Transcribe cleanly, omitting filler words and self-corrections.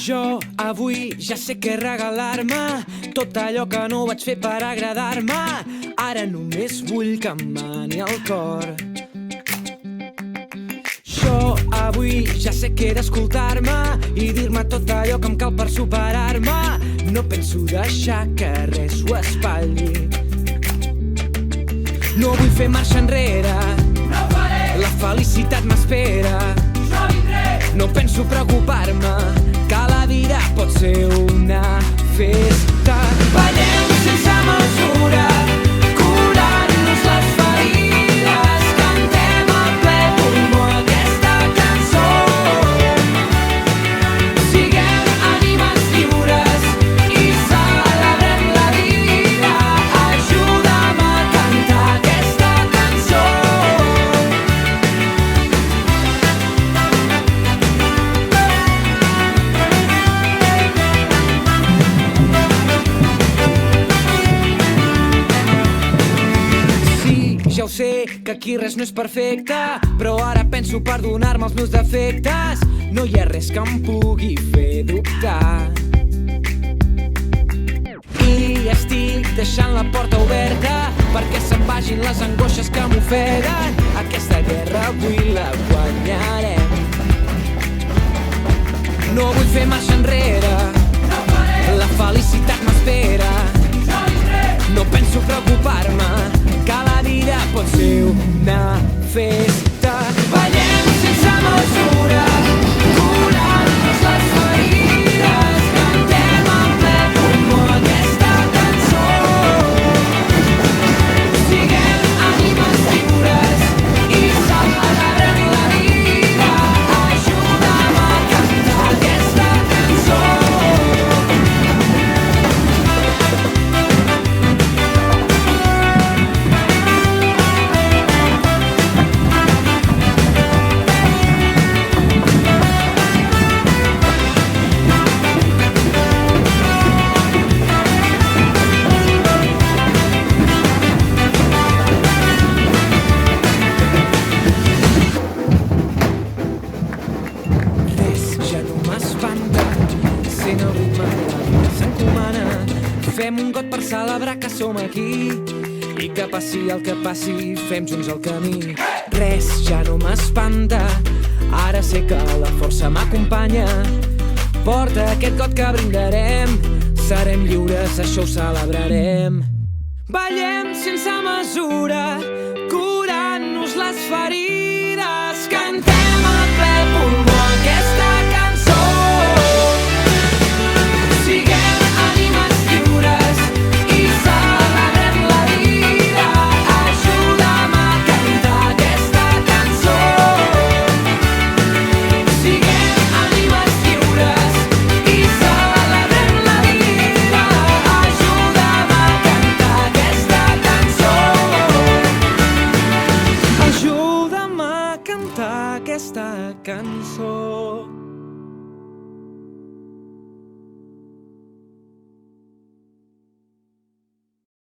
Jo avui ja sé què regalar-me, tot allò que no vaig fer per agradar-me. Ara només vull que em mani el cor. Jo avui ja sé que he d'escoltar-me i dir-me tot allò que em cal per superar-me. No penso deixar que res ho espatlli. No vull fer marxa enrere, No faré, la felicitat m'espera. jo vindré. No penso preocupar-me, que la vida pot ser una festa. Ballem sense mesura, curant-nos les ferides. Cantem a ple pulmó aquesta cançó. Siguem ànimes lliures i celebrem la vida. Ajuda'm a cantar aquesta cançó. Sí, ja ho sé, que aquí res no és perfecte, però ara penso perdonar-me els meus defectes. No hi ha res que em pugui fer dubtar. I estic deixant la porta oberta perquè se'n vagin les angoixes que m'ofeguen. Aquesta guerra avui la guanyarem. No vull fer marxa enrere, No faré, la felicitat m'espera. jo vindré. No penso preocupar-me, que la vida pot ser una festa. Ballem sense mesura, curant-nos les ferides. Cantem a ple pulmó aquesta cançó. Siguem ànimes lliures i celebrem la vida. Ajuda'm a cantar aquesta cançó. Res ja no m'espanta, sent el ritme de la vida s'encomana. Fem un got per celebrar que som aquí i que passi el que passi, fem junts el camí. Res ja no m'espanta, ara sé que la força m'acompanya. Porta aquest got que brindarem, serem lliures, això ho celebrarem. Ballem sense mesura, curant-nos les ferides. Cantem a ple pulmó aquesta cançó. Siguem ànimes lliures i celebrem la vida. Ajuda'm a cantar aquesta cançó. Siguem ànimes lliures i celebrem la vida. Ajuda'm a cantar aquesta cançó. Ajuda'm a cantar aquesta cançó.